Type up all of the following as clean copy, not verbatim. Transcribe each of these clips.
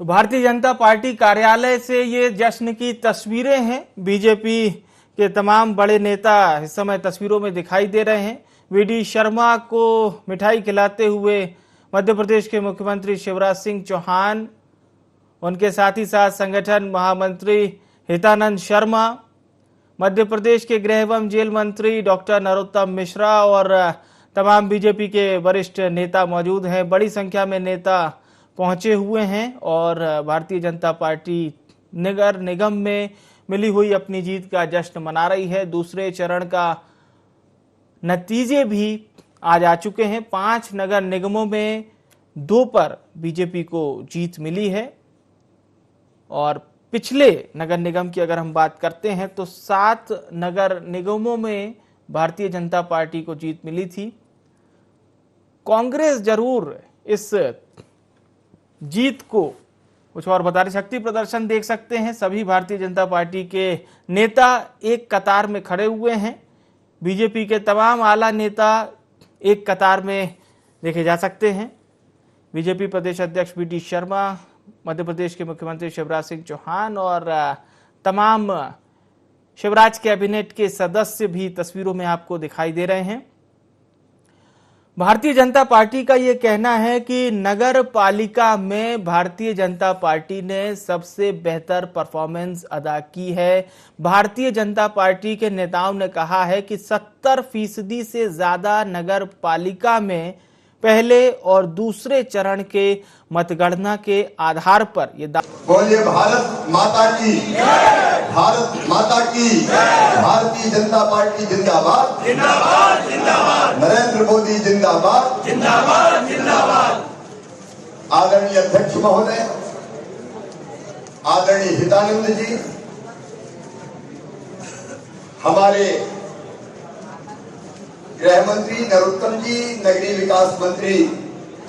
तो भारतीय जनता पार्टी कार्यालय से ये जश्न की तस्वीरें हैं। बीजेपी के तमाम बड़े नेता इस समय तस्वीरों में दिखाई दे रहे हैं। वीडी शर्मा को मिठाई खिलाते हुए मध्य प्रदेश के मुख्यमंत्री शिवराज सिंह चौहान, उनके साथ ही साथ संगठन महामंत्री हितानंद शर्मा, मध्य प्रदेश के गृह एवं जेल मंत्री डॉक्टर नरोत्तम मिश्रा और तमाम बीजेपी के वरिष्ठ नेता मौजूद हैं। बड़ी संख्या में नेता पहुंचे हुए हैं और भारतीय जनता पार्टी नगर निगम में मिली हुई अपनी जीत का जश्न मना रही है। दूसरे चरण का नतीजे भी आज आ चुके हैं। 5 नगर निगमों में 2 पर बीजेपी को जीत मिली है और पिछले नगर निगम की अगर हम बात करते हैं तो 7 नगर निगमों में भारतीय जनता पार्टी को जीत मिली थी। कांग्रेस जरूर इस जीत को कुछ और बता रही। शक्ति प्रदर्शन देख सकते हैं, सभी भारतीय जनता पार्टी के नेता एक कतार में खड़े हुए हैं। बीजेपी के तमाम आला नेता एक कतार में देखे जा सकते हैं। बीजेपी प्रदेश अध्यक्ष वीडी शर्मा, मध्य प्रदेश के मुख्यमंत्री शिवराज सिंह चौहान और तमाम शिवराज कैबिनेट के सदस्य भी तस्वीरों में आपको दिखाई दे रहे हैं। भारतीय जनता पार्टी का ये कहना है कि नगर पालिका में भारतीय जनता पार्टी ने सबसे बेहतर परफॉर्मेंस अदा की है। भारतीय जनता पार्टी के नेताओं ने कहा है कि 70% से ज्यादा नगर पालिका में पहले और दूसरे चरण के मतगणना के आधार पर ये बोलिए भारत माता की, भारत माता की, भारतीय जनता पार्टी जिंदाबाद, जिंदाबाद, जिंदाबाद, नरेंद्र मोदी जिंदाबाद, जिंदाबाद, जिंदाबाद। आदरणीय अध्यक्ष महोदय, आदरणीय हितानंद जी, हमारे गृह मंत्री नरोत्तम जी, नगरीय विकास मंत्री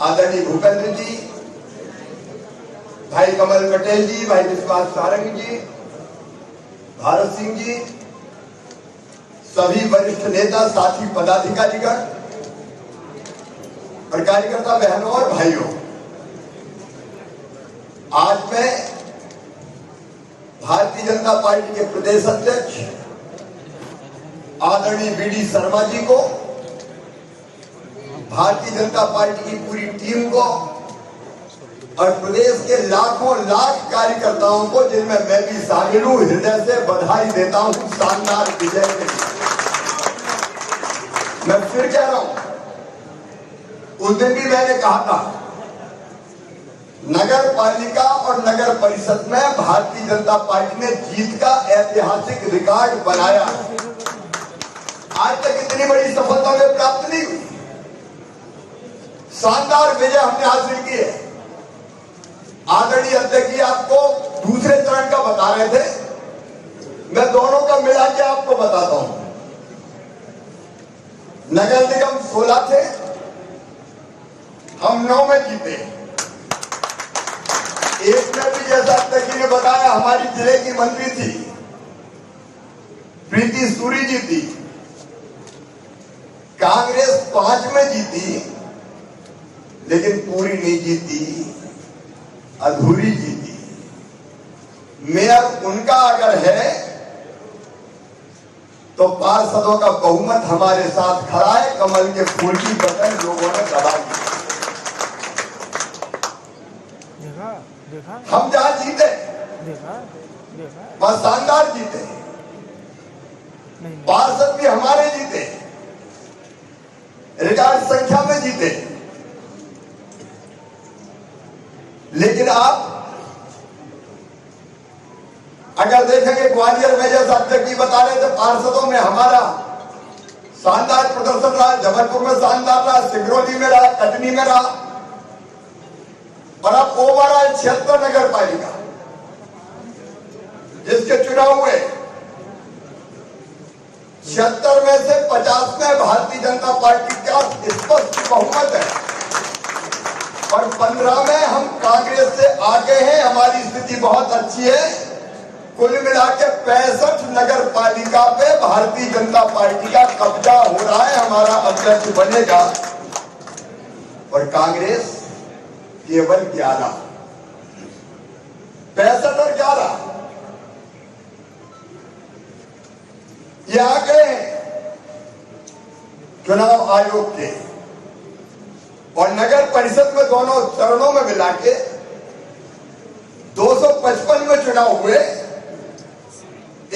आदरणीय भूपेंद्र जी, भाई कमल पटेल जी, भाई विश्वास सारंग जी, भारत सिंह जी, सभी वरिष्ठ नेता, साथी पदाधिकारीगण और कार्यकर्ता बहनों और भाइयों, आज मैं भारतीय जनता पार्टी के प्रदेश अध्यक्ष आदरणीय वीडी शर्मा जी को, भारतीय जनता पार्टी की पूरी टीम को और प्रदेश के लाखों लाख कार्यकर्ताओं को, जिनमें मैं भी शामिल हूं, हृदय से बधाई देता हूं शानदार विजय के लिए। मैं फिर कह रहा हूं, उस दिन भी मैंने कहा था, नगर पालिका और नगर परिषद में भारतीय जनता पार्टी ने जीत का ऐतिहासिक रिकॉर्ड बनाया। आज तक इतनी बड़ी सफलता में प्राप्त नहीं हुई। शानदार विजय हमने हासिल की है। आदरणीय अध्यक्ष जी आपको दूसरे चरण का बता रहे थे, मैं दोनों का मिला के आपको बताता हूं। नगर निगम 16 थे, हम 9 में जीते। एक में भी जैसा अध्यक्ष जी ने बताया, हमारी जिले की मंत्री थी प्रीति सूरी जी थी। कांग्रेस 5 में जीती, लेकिन पूरी नहीं जीती, अधूरी जीती। मेयर उनका अगर है तो पार्षदों का बहुमत हमारे साथ खड़ा है। कमल के फूल की बटन लोगों ने दबा दी। हम जहां जीते बस शानदार जीते, पार्षद भी हमारे जीते, रिकॉर्ड संख्या में जीते। लेकिन आप अगर देखेंगे, ग्वालियर में जैसा अध्यक्ष जी बता रहे थे, पार्षदों में हमारा शानदार प्रदर्शन रहा, जबलपुर में शानदार रहा, सिंगरौली में रहा, कटनी में रहा, और अब ओवरऑल 76 नगर पालिका जिसके चुनाव हुए, 76 में से 50 में भारतीय जनता पार्टी का स्पष्ट बहुमत है और 15 में हम कांग्रेस से आगे हैं। हमारी स्थिति बहुत अच्छी है। कुल मिलाकर 65 नगर पालिका पे भारतीय जनता पार्टी का कब्जा हो रहा है। हमारा अध्यक्ष बनेगा और कांग्रेस केवल 11। 65 और 11 ये आंकड़े हैं चुनाव आयोग के, और नगर परिषद में दोनों चरणों में मिला के 255 में चुनाव हुए,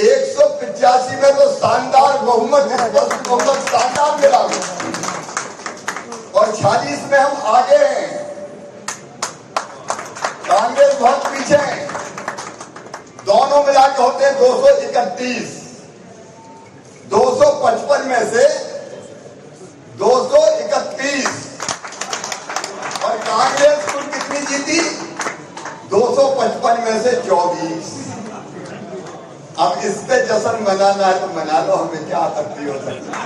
185 में तो शानदार बहुमत, स्पष्ट बहुमत शानदार मिला, और 46 में हम आगे हैं, कांग्रेस बहुत पीछे है। दोनों मिला के होते हैं 231, 255 में से 231, और कांग्रेस कुल कितनी जीती? 255 में से 24। अब इस पे जश्न मनाना है तो मना लो, हमें क्या आपत्ति हो सकती है।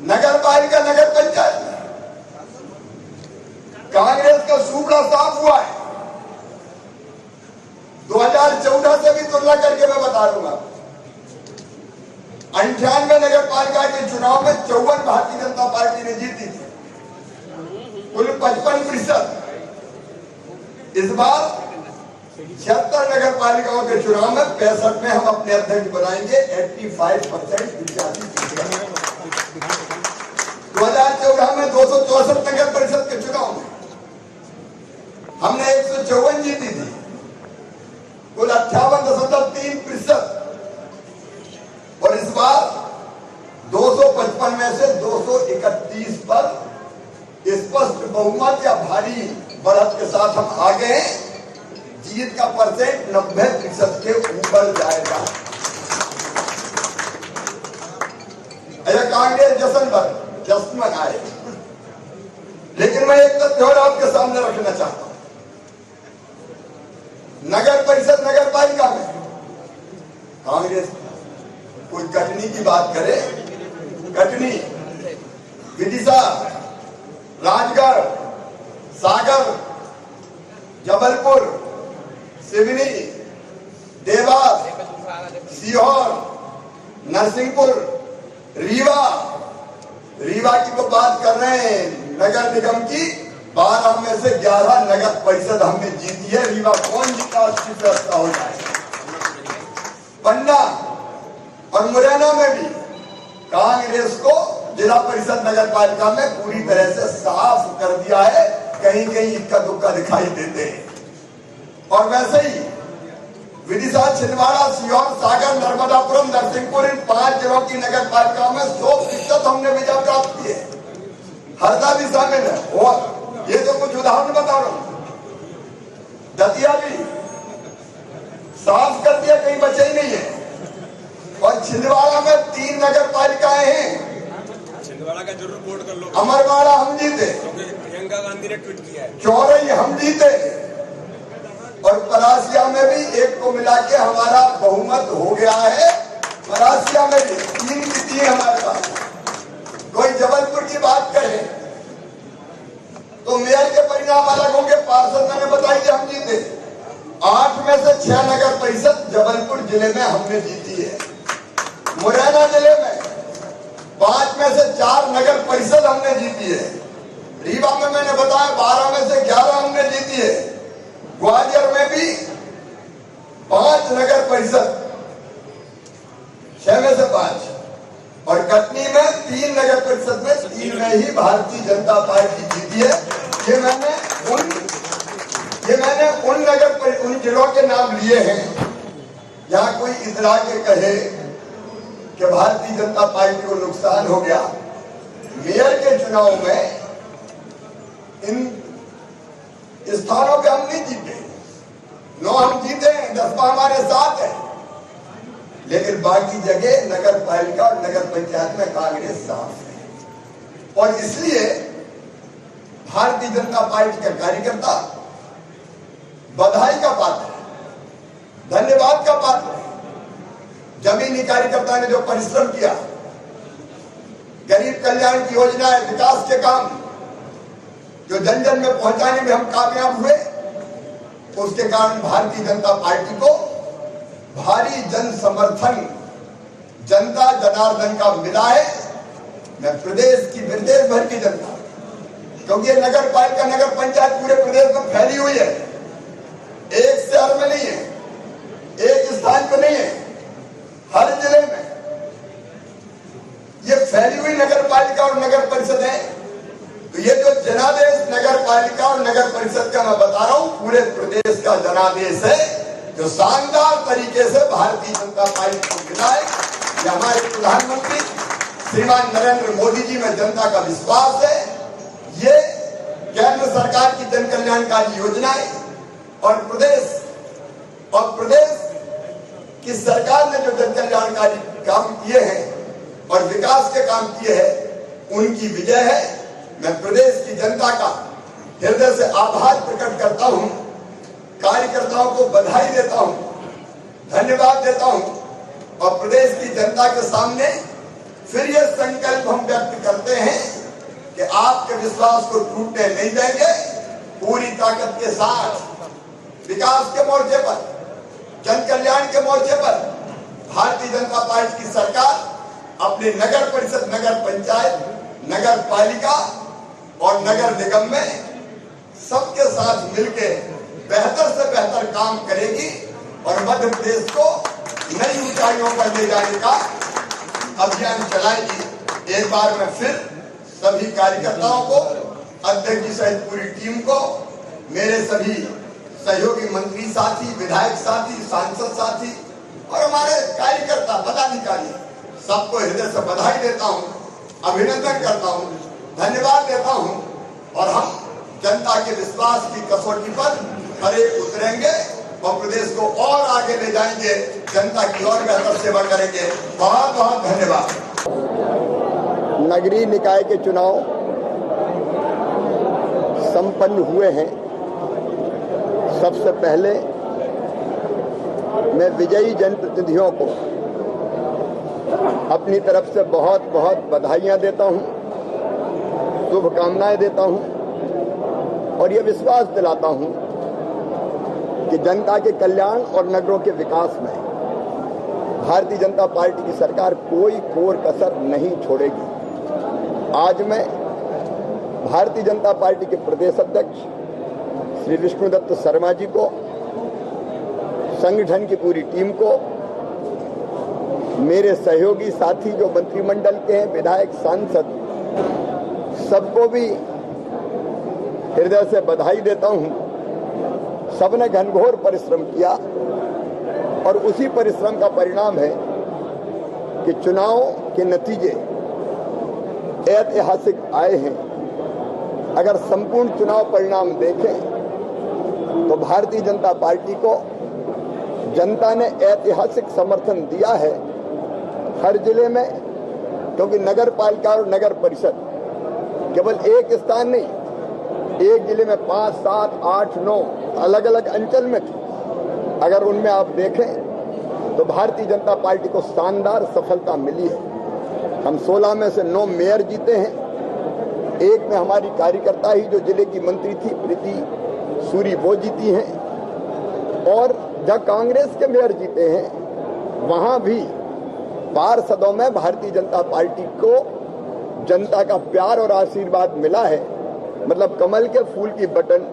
नगर पालिका, नगर पंचायत कांग्रेस का सूबड़ा साफ हुआ है। 2014 से भी तुलना करके मैं बता दूंगा। 98 नगर पालिका के चुनाव में 54 भारतीय जनता पार्टी ने जीती थी, कुल 55%। इस बार 76 नगर पालिकाओं के चुनाव में 65 में हम अपने अध्यक्ष बनाएंगे 85%। 2014 में 264 नगर परिषद के चुनाव में हमने 154 जीती थी, कुल 58.3%, और इस बार 255 में से 231 पर स्पष्ट बहुमत या भारी बढ़त के साथ हम आगे हैं। जीत का परसेंट 90% के ऊपर जाएगा। अरे कांग्रेस जश्न मनाए, लेकिन मैं एक तथ्य और आपके सामने रखना चाहता हूं। नगर परिषद, नगर पालिका में कांग्रेस कोई कटनी की बात करे, कटनी, विदिशा, राजगढ़, सागर, जबलपुर, सिवनी, देवास, सीहोर, नरसिंहपुर, रीवा की तो बात कर रहे हैं। नगर निगम की 12 में से 11 नगर परिषद हमने जीती है। रीवा कौन जीता, उसकी व्यवस्था हो जाए। पन्ना और मुरैना में भी कांग्रेस को जिला परिषद नगर पालिका में पूरी तरह से साफ कर दिया है। कहीं कहीं इक्का दुक्का दिखाई देते हैं। और वैसे ही विदिशा, छिंदवाड़ा, सीहोर, सागर, नर्मदापुरम, नरसिंहपुर, इन 5 जिलों की नगर पालिकाओं में 100% हमने विजय प्राप्त की है। हरदा भी शामिल है, और ये तो कुछ उदाहरण बता रहा हूं। दतिया भी साफ कर दिया, कहीं बचे ही नहीं है। और छिंदवाड़ा में 3 नगर पालिकाएं हैं। छिंदवाड़ा का जरूर रिपोर्ट कर लो। अमरवाड़ा हम जीते, प्रियंका गांधी ने ट्वीट किया है। चौरई हम जीते, और परासिया में भी एक को मिला के हमारा बहुमत हो गया है। परासिया में भी 3 जीती है हमारे पास। कोई जबलपुर की बात करे तो मेयर के परिणाम अलग होंगे। पार्षद मैंने बताई हम जीते। 8 में से 6 नगर परिषद जबलपुर जिले में हमने जीती है। मुरैना जिले में 5 में से 4 नगर परिषद हमने जीती है। रीवा में मैंने बताया 12 में से 11 हमने जीती है। ग्वालियर में भी 5 नगर परिषद, 6 में से 5, और कटनी में 3 नगर परिषद में 3 में ही भारतीय जनता पार्टी जीती है। ये मैंने उन जिलों के नाम लिए हैं जहां कोई इतरा के कहे कि भारतीय जनता पार्टी को नुकसान हो गया। मेयर के चुनाव में इन स्थानों पे हम नहीं जीते। 9 हम जीते हैं, 10 हमारे साथ है, लेकिन बाकी जगह नगर पालिका और नगर पंचायत में कांग्रेस साफ है। और इसलिए भारतीय जनता पार्टी का कार्यकर्ता बधाई का पात्र है, धन्यवाद का पात्र है। जमीनी कार्यकर्ता ने जो परिश्रम किया, गरीब कल्याण की योजनाएं, विकास के काम जो जन जन में पहुंचाने में हम कामयाब हुए, उसके कारण भारतीय जनता पार्टी को भारी जन समर्थन जनता जनार्दन का मिला है। मैं प्रदेश की, विदेश भर की जनता, क्योंकि ये नगर पालिका, नगर पंचायत पूरे प्रदेश में फैली हुई है, शहर में नहीं है, एक स्थान पर नहीं है, हर जिले में ये फैली हुई नगर पालिका और नगर परिषद है। तो ये जो जनादेश नगर पालिका और नगर परिषद का मैं बता रहा हूं, पूरे प्रदेश का जनादेश है, जो शानदार तरीके से भारतीय जनता पार्टी को मिला है। ये हमारे प्रधानमंत्री श्रीमान नरेंद्र मोदी जी में जनता का विश्वास है। ये केंद्र सरकार की जन कल्याणकारी योजनाएं और प्रदेश की सरकार ने जो जन कल्याणकारी काम किए हैं और विकास के काम किए हैं, उनकी विजय है। मैं प्रदेश की जनता का हृदय से आभार प्रकट करता हूं, कार्यकर्ताओं को बधाई देता हूं, धन्यवाद देता हूं और प्रदेश की जनता के सामने फिर यह संकल्प हम व्यक्त करते हैं कि आपके विश्वास को टूटने नहीं देंगे। पूरी ताकत के साथ विकास के मोर्चे पर, जन कल्याण के मोर्चे पर भारतीय जनता पार्टी की सरकार अपने नगर परिषद, नगर पंचायत, नगर पालिका और नगर निगम में सबके साथ मिलकर बेहतर से बेहतर काम करेगी और मध्य प्रदेश को नई ऊंचाइयों पर ले जाने का अभियान चलाएगी। एक बार मैं फिर सभी कार्यकर्ताओं को, अध्यक्ष जी सहित पूरी टीम को, मेरे सभी सहयोगी मंत्री साथी, विधायक साथी, सांसद साथी और हमारे कार्यकर्ता, पदाधिकारी, सबको हृदय से बधाई देता हूं, अभिनंदन करता हूं, धन्यवाद देता हूं और हम जनता के विश्वास की कसौटी पर खरे उतरेंगे और प्रदेश को और आगे ले जाएंगे, जनता की और बेहतर सेवा करेंगे। बहुत बहुत धन्यवाद। नगरीय निकाय के चुनाव संपन्न हुए हैं। सबसे पहले मैं विजयी जनप्रतिनिधियों को अपनी तरफ से बहुत बहुत बधाइयां देता हूं, शुभकामनाएं देता हूं और ये विश्वास दिलाता हूं कि जनता के कल्याण और नगरों के विकास में भारतीय जनता पार्टी की सरकार कोई कोर कसर नहीं छोड़ेगी। आज मैं भारतीय जनता पार्टी के प्रदेश अध्यक्ष श्री विष्णुदत्त शर्मा जी को, संगठन की पूरी टीम को, मेरे सहयोगी साथी जो मंत्रिमंडल के हैं, विधायक, सांसद, सबको भी हृदय से बधाई देता हूं। सबने घनघोर परिश्रम किया और उसी परिश्रम का परिणाम है कि चुनाव के नतीजे ऐतिहासिक आए हैं। अगर संपूर्ण चुनाव परिणाम देखें तो भारतीय जनता पार्टी को जनता ने ऐतिहासिक समर्थन दिया है हर जिले में, क्योंकि नगर पालिका और नगर परिषद केवल एक स्थान नहीं, एक जिले में 5, 7, 8, 9 अलग अलग अंचल में थी। अगर उनमें आप देखें तो भारतीय जनता पार्टी को शानदार सफलता मिली है। हम 16 में से 9 मेयर जीते हैं। एक में हमारी कार्यकर्ता ही जो जिले की मंत्री थी, प्रीति सूरी, वो जीती हैं। और जहां कांग्रेस के मेयर जीते हैं, वहां भी पार्षदों में भारतीय जनता पार्टी को जनता का प्यार और आशीर्वाद मिला है। मतलब कमल के फूल की बटन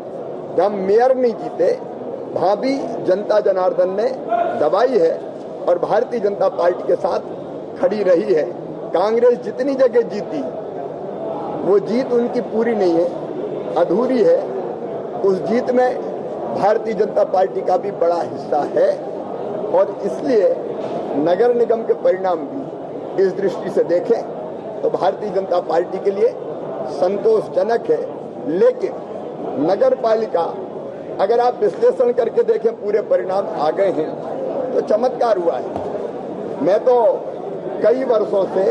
जहां मेयर नहीं जीते, वहां भी जनता जनार्दन ने दबाई है और भारतीय जनता पार्टी के साथ खड़ी रही है। कांग्रेस जितनी जगह जीती, वो जीत उनकी पूरी नहीं है, अधूरी है। उस जीत में भारतीय जनता पार्टी का भी बड़ा हिस्सा है और इसलिए नगर निगम के परिणाम भी इस दृष्टि से देखें तो भारतीय जनता पार्टी के लिए संतोषजनक है। लेकिन नगर पालिका अगर आप विश्लेषण करके देखें, पूरे परिणाम आ गए हैं तो चमत्कार हुआ है। मैं तो कई वर्षों से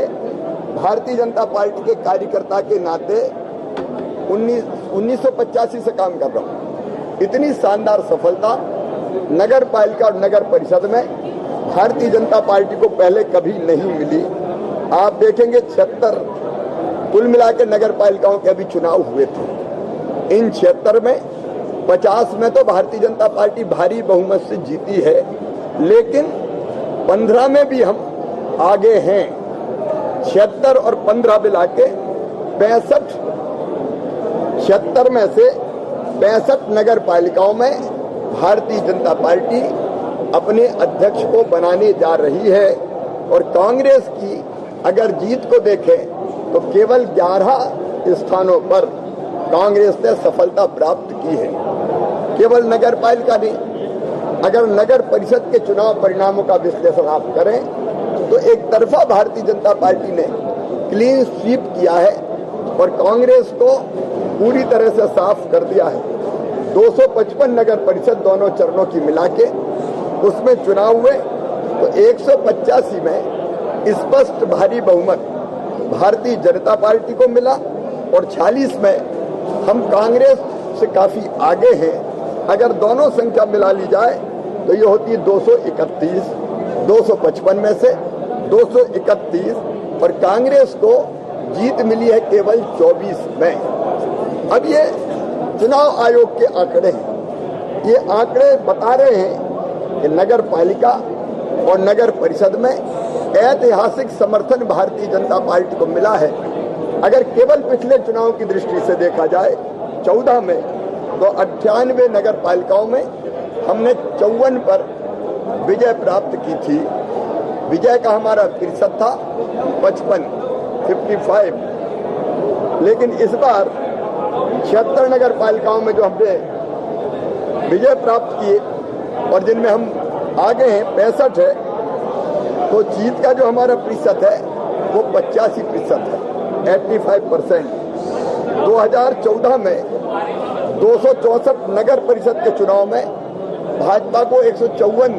भारतीय जनता पार्टी के कार्यकर्ता के नाते 1985 से काम कर रहा हूं। इतनी शानदार सफलता नगर पालिका और नगर परिषद में भारतीय जनता पार्टी को पहले कभी नहीं मिली। आप देखेंगे 76 कुल मिलाकर नगर पालिकाओं के अभी चुनाव हुए थे। इन 76 में 50 में तो भारतीय जनता पार्टी भारी बहुमत से जीती है, लेकिन 15 में भी हम आगे हैं। 76 और 15 मिला के 76 में से 65 नगर पालिकाओं में भारतीय जनता पार्टी अपने अध्यक्ष को बनाने जा रही है और कांग्रेस की अगर जीत को देखें तो केवल 11 स्थानों पर कांग्रेस ने सफलता प्राप्त की है। केवल नगर पालिका नहीं, अगर नगर परिषद के चुनाव परिणामों का विश्लेषण आप करें तो एक तरफा भारतीय जनता पार्टी ने क्लीन स्वीप किया है और कांग्रेस को पूरी तरह से साफ कर दिया है। 255 नगर परिषद दोनों चरणों की मिला के उसमें चुनाव हुए तो 185 में स्पष्ट भारी बहुमत भारतीय जनता पार्टी को मिला और 46 में हम कांग्रेस से काफी आगे हैं। अगर दोनों संख्या मिला ली जाए तो ये होती है 231, 255 में से 231 और कांग्रेस को जीत मिली है केवल 24 में। अब ये चुनाव आयोग के आंकड़े हैं, ये आंकड़े बता रहे हैं कि नगर पालिका और नगर परिषद में ऐतिहासिक समर्थन भारतीय जनता पार्टी को मिला है। अगर केवल पिछले चुनाव की दृष्टि से देखा जाए 14 में तो 98 नगर पालिकाओं में हमने 54 पर विजय प्राप्त की थी। विजय का हमारा प्रतिशत था 55, लेकिन इस बार 76 नगर पालिकाओं में जो हमने विजय प्राप्त किए और जिनमें हम आगे हैं 65 है, तो जीत का जो हमारा प्रतिशत है वो 85% है, 85%। 2014 में 264 नगर परिषद के चुनाव में भाजपा को 154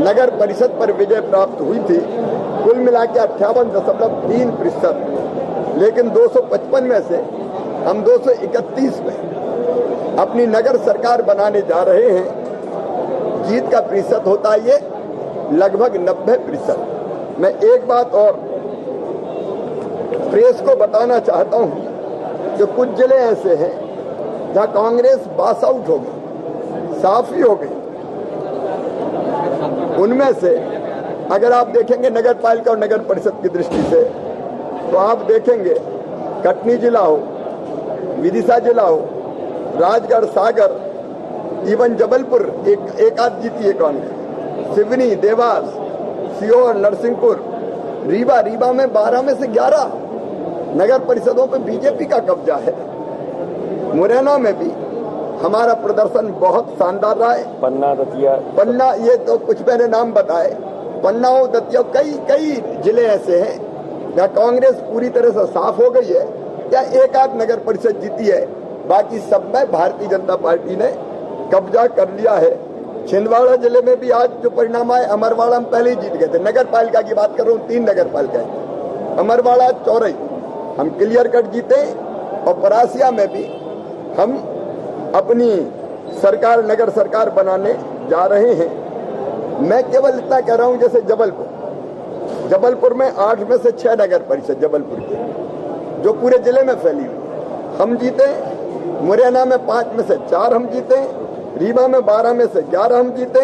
नगर परिषद पर विजय प्राप्त हुई थी, कुल मिला के 58.3%। लेकिन 255 में से हम 231 में अपनी नगर सरकार बनाने जा रहे हैं। जीत का प्रतिशत होता है ये लगभग 90%। मैं एक बात और प्रेस को बताना चाहता हूं कि कुछ जिले ऐसे हैं जहां कांग्रेस पास आउट हो गई, साफ ही हो गई। उनमें से अगर आप देखेंगे नगर पालिका और नगर परिषद की दृष्टि से तो आप देखेंगे कटनी जिला हो, विदिशा जिला हो, राजगढ़, सागर, इवन जबलपुर एक आध जीती है कांग्रेस, सिवनी, देवास, सीहोर, नरसिंहपुर, रीवा में 12 में से 11 नगर परिषदों पे बीजेपी का कब्जा है। मुरैना में भी हमारा प्रदर्शन बहुत शानदार रहा है। पन्ना ये तो कुछ मैंने नाम बताए, पन्ना और दतिया, कई जिले ऐसे हैं जहाँ कांग्रेस पूरी तरह से साफ हो गई है या एक आध नगर परिषद जीती है, बाकी सब में भारतीय जनता पार्टी ने कब्जा कर लिया है। छिंदवाड़ा जिले में भी आज जो परिणाम आए, अमरवाड़ा में पहले ही जीत गए थे। नगर पालिका की बात कर रहा हूँ, 3 नगर पालिका है, अमरवाड़ा, चौरई हम क्लियर कट जीते और परासिया में भी हम अपनी सरकार, नगर सरकार बनाने जा रहे हैं। मैं केवल इतना कह रहा हूं, जैसे जबलपुर में 8 में से 6 नगर परिषद जबलपुर की जो पूरे जिले में फैली हुई हम जीते। मुरैना में 5 में से 4 हम जीते, रीवा में 12 में से 11 हम जीते,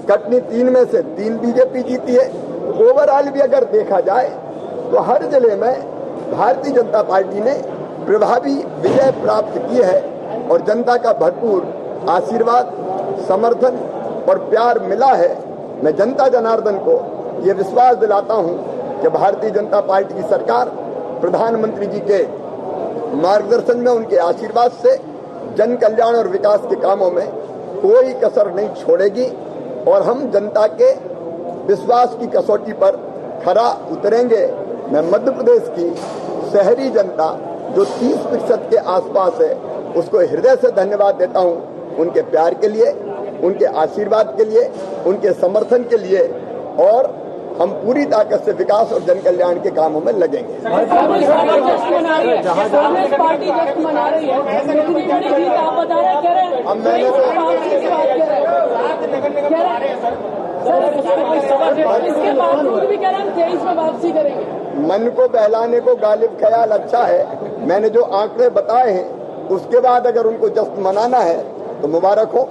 कटनी 3 में से 3 बीजेपी जीती है। ओवरऑल भी अगर देखा जाए तो हर जिले में भारतीय जनता पार्टी ने प्रभावी विजय प्राप्त की है और जनता का भरपूर आशीर्वाद, समर्थन और प्यार मिला है। मैं जनता जनार्दन को ये विश्वास दिलाता हूं कि भारतीय जनता पार्टी की सरकार प्रधानमंत्री जी के मार्गदर्शन में, उनके आशीर्वाद से जन कल्याण और विकास के कामों में कोई कसर नहीं छोड़ेगी और हम जनता के विश्वास की कसौटी पर खरा उतरेंगे। मैं मध्य प्रदेश की शहरी जनता जो 30% के आसपास है उसको हृदय से धन्यवाद देता हूं, उनके प्यार के लिए, उनके आशीर्वाद के लिए, उनके समर्थन के लिए, और हम पूरी ताकत से विकास और जन कल्याण के कामों में लगेंगे। मन को बहलाने को गालिब ख्याल अच्छा है। मैंने जो आंकड़े बताए हैं उसके बाद अगर उनको जश्न मनाना है तो मुबारक हो।